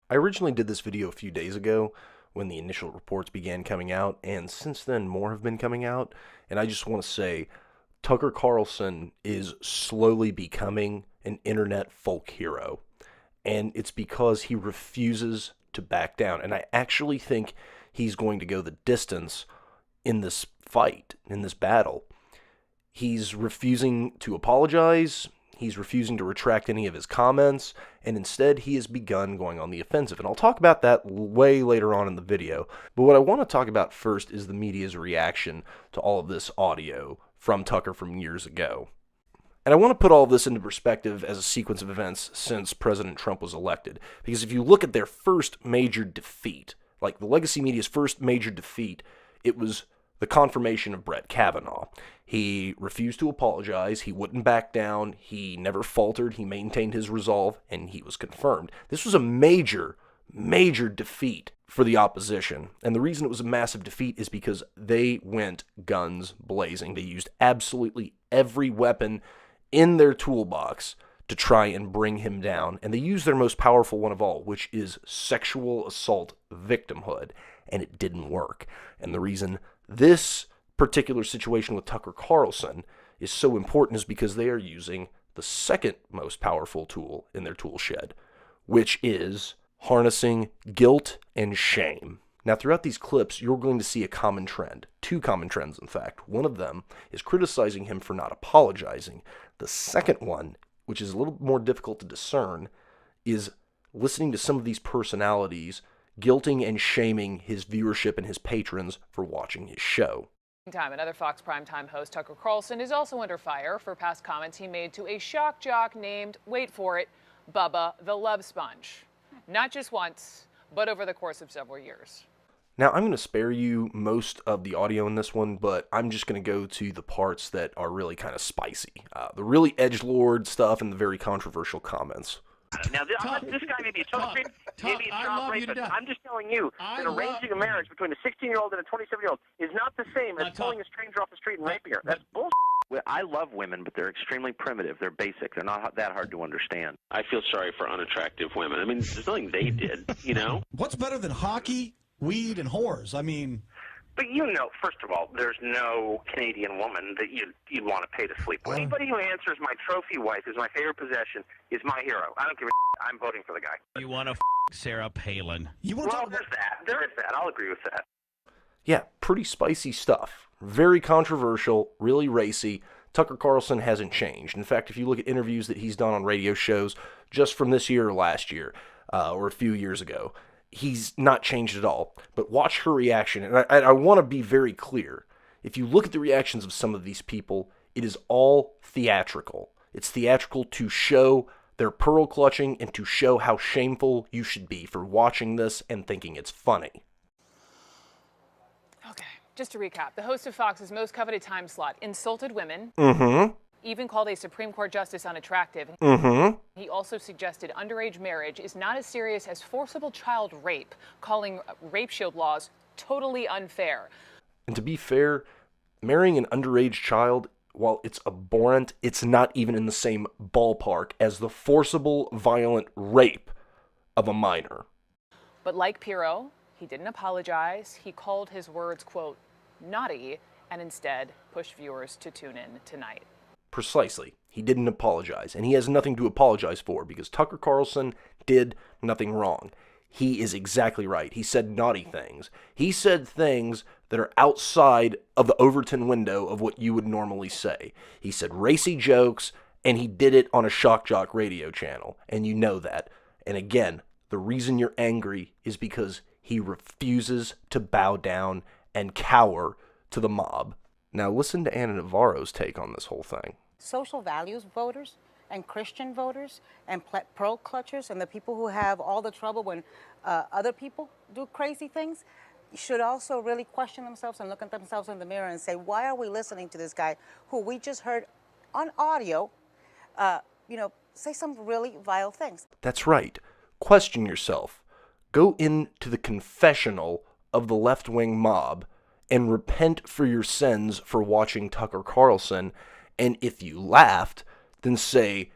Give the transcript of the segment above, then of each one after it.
I originally did this video a few days ago when the initial reports began coming out, and since then more have been coming out, and I just want to say Tucker Carlson is slowly becoming an internet folk hero, and it's because he refuses to back down, and I actually think he's going to go the distance in this fight, in this battle. He's refusing to apologize. He's refusing to retract any of his comments, and instead he has begun going on the offensive. And I'll talk about that way later on in the video. But what I want to talk about first is the media's reaction to all of this audio from Tucker from years ago. And I want to put all of this into perspective as a sequence of events since President Trump was elected. Because if you look at their first major defeat, like the legacy media's first major defeat, it was the confirmation of Brett Kavanaugh. He refused to apologize, he wouldn't back down, he never faltered, he maintained his resolve, and he was confirmed. This was a major defeat for the opposition. And the reason it was a massive defeat is because they went guns blazing. They used absolutely every weapon in their toolbox to try and bring him down. And they used their most powerful one of all, which is sexual assault victimhood. And it didn't work. And the reason this particular situation with Tucker Carlson is so important is because they are using the second most powerful tool in their tool shed, which is harnessing guilt and shame. Now, throughout these clips, you're going to see a common trend. Two common trends, in fact. One of them is criticizing him for not apologizing. The second one, which is a little more difficult to discern, is listening to some of these personalities guilting and shaming his viewership and his patrons for watching his show. Another Fox primetime host, Tucker Carlson, is also under fire for past comments he made to a shock jock named, wait for it, Bubba the Love Sponge. Not just once, but over the course of several years. Now, I'm going to spare you most of the audio in this one, but I'm just going to go to the parts that are really kind of spicy. The really edgelord stuff and the very controversial comments. Now, this guy may be a toast maybe a child rapist. I'm just telling you that arranging a marriage between a 16-year-old and a 27-year-old is not the same as pulling a stranger off the street and raping her. That's bullshit. I love women, but they're extremely primitive. They're basic. They're not that hard to understand. I feel sorry for unattractive women. I mean, there's nothing they did, you know? What's better than hockey, weed, and whores? I mean... But you know, first of all, there's no Canadian woman that you'd want to pay to sleep with. Anybody who answers my trophy wife is my favorite possession is my hero. I don't give a shit. I'm voting for the guy. You want to Sarah Palin. Well, there's that. There is that. I'll agree with that. Yeah, pretty spicy stuff. Very controversial, really racy. Tucker Carlson hasn't changed. In fact, if you look at interviews that he's done on radio shows just from this year or last year, or a few years ago, he's not changed at all. But watch her reaction, and I want to be very clear. If you look at the reactions of some of these people, it is all theatrical. It's theatrical to show their pearl clutching and to show how shameful you should be for watching this and thinking it's funny. Okay, just to recap, the host of Fox's most coveted time slot insulted women. Even called a Supreme Court justice unattractive. He also suggested underage marriage is not as serious as forcible child rape, calling rape shield laws totally unfair. And to be fair, marrying an underage child, while it's abhorrent, it's not even in the same ballpark as the forcible, violent rape of a minor. But like Pirro, he didn't apologize. He called his words, quote, naughty, and instead pushed viewers to tune in tonight. Precisely. He didn't apologize, and he has nothing to apologize for because Tucker Carlson did nothing wrong. He is exactly right. He said naughty things. He said things that are outside of the Overton window of what you would normally say. He said racy jokes, and he did it on a shock jock radio channel, and you know that. And again, the reason you're angry is because he refuses to bow down and cower to the mob. Now listen to Anna Navarro's take on this whole thing. Social values voters and Christian voters and pearl clutchers and the people who have all the trouble when other people do crazy things should also really question themselves and look at themselves in the mirror and say, why are we listening to this guy who we just heard on audio, say some really vile things? That's right. Question yourself. Go into the confessional of the left-wing mob and repent for your sins for watching Tucker Carlson. And if you laughed, then say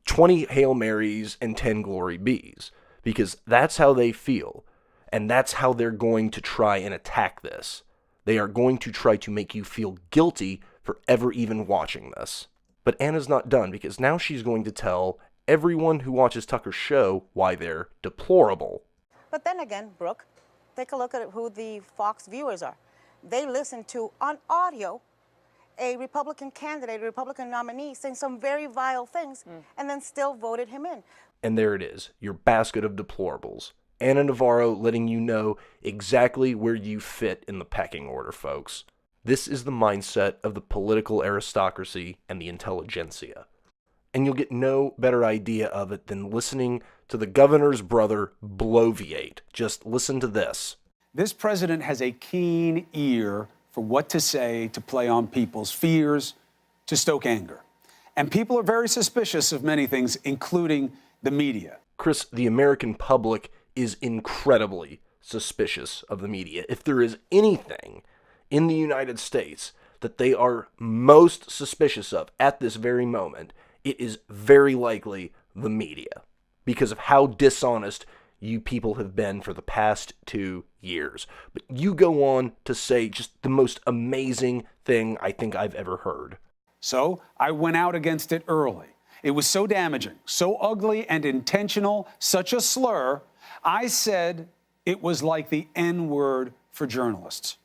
20 Hail Marys and 10 Glory Bees. because that's how they feel, and that's how they're going to try and attack this. They are going to try to make you feel guilty for ever even watching this. But Anna's not done, because now she's going to tell everyone who watches Tucker's show why they're deplorable. But then again, Brooke, take a look at who the Fox viewers are. They listen to, on audio, a Republican candidate, a Republican nominee saying some very vile things, and then still voted him in. And there it is, your basket of deplorables. Anna Navarro letting you know exactly where you fit in the pecking order, folks. This is the mindset of the political aristocracy and the intelligentsia. And you'll get no better idea of it than listening to the governor's brother bloviate. Just listen to this. This president has a keen ear for what to say to play on people's fears, to stoke anger. And people are very suspicious of many things, including the media. Chris, the American public is incredibly suspicious of the media. If there is anything in the United States that they are most suspicious of at this very moment, it is very likely the media, because of how dishonest you people have been for the past 2 years. But you go on to say just the most amazing thing I think I've ever heard. So I went out against it early. It was so damaging, so ugly and intentional, such a slur. I said it was like the N-word for journalists.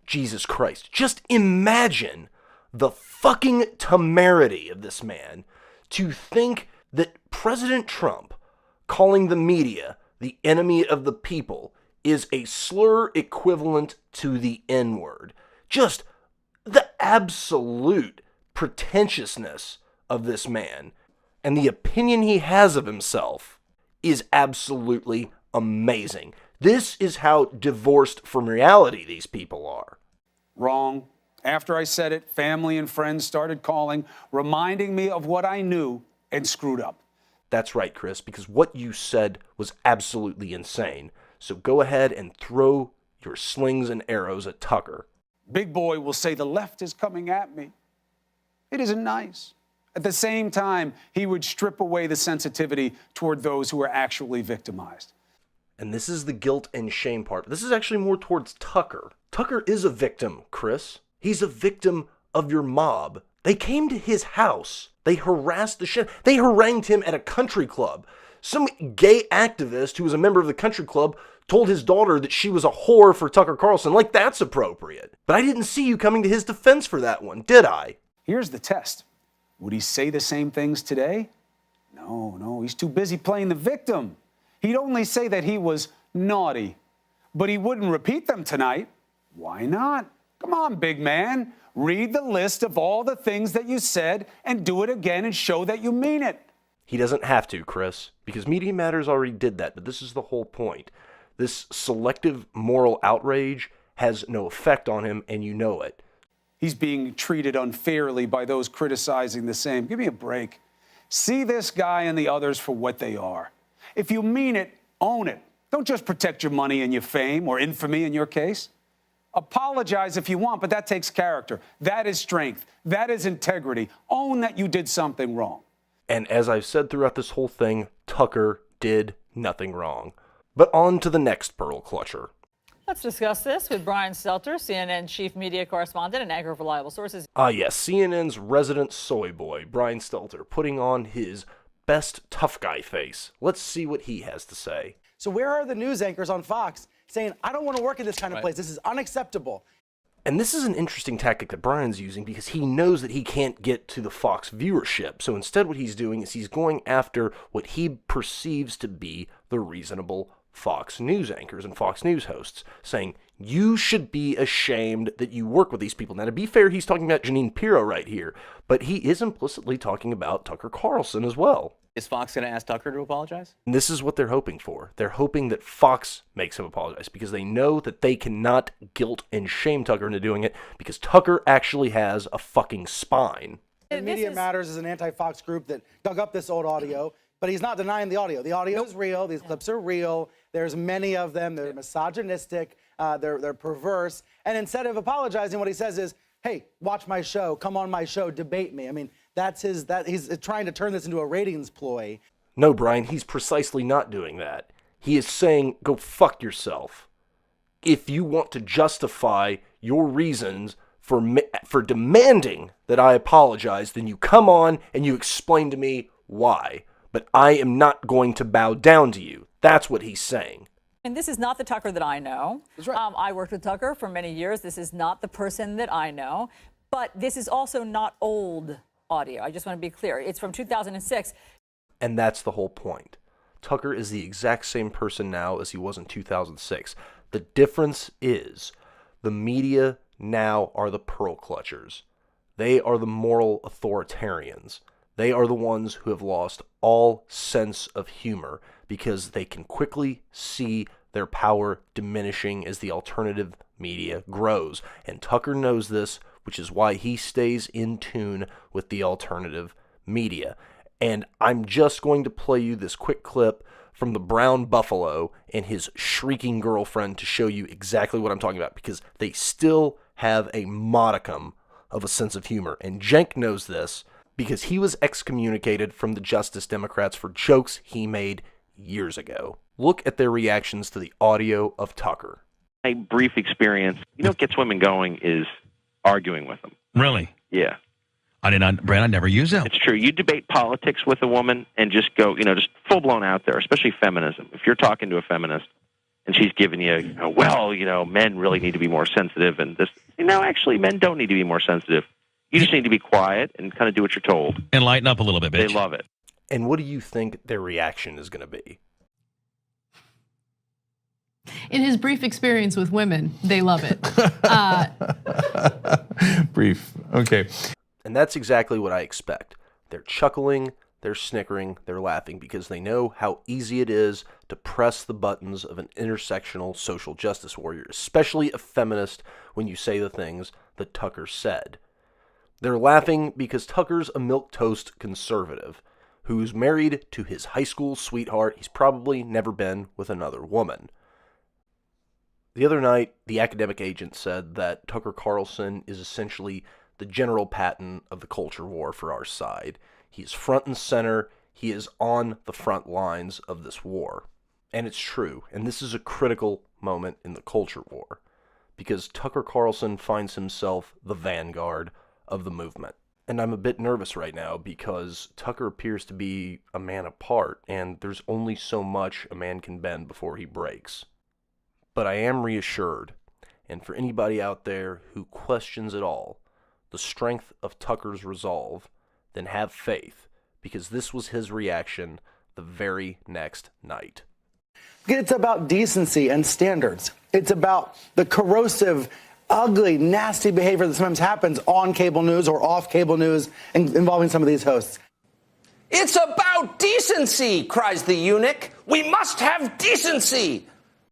Jesus Christ, just imagine the fucking temerity of this man to think that President Trump calling the media the enemy of the people is a slur equivalent to the N-word. Just the absolute pretentiousness of this man and the opinion he has of himself is absolutely amazing. This is how divorced from reality these people are. Wrong. After I said it, family and friends started calling, reminding me of what I knew and screwed up. That's right, Chris, because what you said was absolutely insane. So go ahead and throw your slings and arrows at Tucker. Big boy will say the left is coming at me. It isn't nice. At the same time, he would strip away the sensitivity toward those who are actually victimized. And this is the guilt and shame part. This is actually more towards Tucker. Tucker is a victim, Chris. He's a victim of your mob. They came to his house. They harassed the shit. They harangued him at a country club. Some gay activist who was a member of the country club told his daughter that she was a whore for Tucker Carlson. Like, that's appropriate. But I didn't see you coming to his defense for that one, did I? Here's the test. Would he say the same things today? No, he's too busy playing the victim. He'd only say that he was naughty, but he wouldn't repeat them tonight. Why not? Come on, big man. Read the list of all the things that you said and do it again and show that you mean it. He doesn't have to, Chris, because Media Matters already did that, but this is the whole point. This selective moral outrage has no effect on him, and you know it. He's being treated unfairly by those criticizing the same. Give me a break. See this guy and the others for what they are. If you mean it, own it. Don't just protect your money and your fame, or infamy in your case. Apologize if you want, but that takes character. That is strength. That is integrity. Own that you did something wrong. And as I've said throughout this whole thing, Tucker did nothing wrong. But on to the next pearl clutcher. Let's discuss this with Brian Stelter, CNN chief media correspondent and anchor of Reliable Sources. Ah yes, CNN's resident soy boy, Brian Stelter, putting on his best tough guy face. Let's see what he has to say. So where are the news anchors on Fox saying, I don't want to work in this kind of place, this is unacceptable? And this is an interesting tactic that Brian's using because he knows that he can't get to the Fox viewership. So instead what he's doing is he's going after what he perceives to be the reasonable Fox News anchors and Fox News hosts, saying, you should be ashamed that you work with these people. Now, to be fair, he's talking about Jeanine Pirro right here, but he is implicitly talking about Tucker Carlson as well. Is Fox going to ask Tucker to apologize? And this is what they're hoping for. They're hoping that Fox makes him apologize because they know that they cannot guilt and shame Tucker into doing it because Tucker actually has a fucking spine. And Media Matters is an anti-Fox group that dug up this old audio, but he's not denying the audio. The audio is real. These clips are real. There's many of them. They're misogynistic. They're perverse. And instead of apologizing, what he says is, hey, watch my show. Come on my show. Debate me. I mean, he's trying to turn this into a ratings ploy. No, Brian, he's precisely not doing that. He is saying, go fuck yourself. If you want to justify your reasons for demanding that I apologize, then you come on and you explain to me why. But I am not going to bow down to you. That's what he's saying. And this is not the Tucker that I know. That's right. I worked with Tucker for many years. This is not the person that I know. But this is also not old audio. I just want to be clear. It's from 2006. And that's the whole point. Tucker is the exact same person now as he was in 2006. The difference is the media now are the pearl clutchers. They are the moral authoritarians. They are the ones who have lost all sense of humor because they can quickly see their power diminishing as the alternative media grows. And Tucker knows this, which is why he stays in tune with the alternative media. And I'm just going to play you this quick clip from the brown buffalo and his shrieking girlfriend to show you exactly what I'm talking about, because they still have a modicum of a sense of humor. And Cenk knows this because he was excommunicated from the Justice Democrats for jokes he made years ago. Look at their reactions to the audio of Tucker. A brief experience. You know what gets women going is arguing with them. Really? Yeah. Brad, I never use that. It's true. You debate politics with a woman and just go, just full blown out there, especially feminism. If you're talking to a feminist and she's giving you, men really need to be more sensitive and this, actually men don't need to be more sensitive. You just need to be quiet and kind of do what you're told. And lighten up a little bit, bitch. They love it. And what do you think their reaction is going to be? In his brief experience with women, they love it. Brief. Okay. And that's exactly what I expect. They're chuckling, they're snickering, they're laughing because they know how easy it is to press the buttons of an intersectional social justice warrior, especially a feminist, when you say the things that Tucker said. They're laughing because Tucker's a milquetoast conservative who's married to his high school sweetheart. He's probably never been with another woman. The other night, the academic agent said that Tucker Carlson is essentially the General Patton of the culture war for our side. He's front and center. He is on the front lines of this war. And it's true. And this is a critical moment in the culture war because Tucker Carlson finds himself the vanguard of the movement. And I'm a bit nervous right now because Tucker appears to be a man apart, and there's only so much a man can bend before he breaks. But I am reassured, and for anybody out there who questions at all the strength of Tucker's resolve, then have faith, because this was his reaction the very next night. It's about decency and standards. It's about the corrosive, ugly, nasty behavior that sometimes happens on cable news or off cable news involving some of these hosts. It's about decency, cries the eunuch. We must have decency.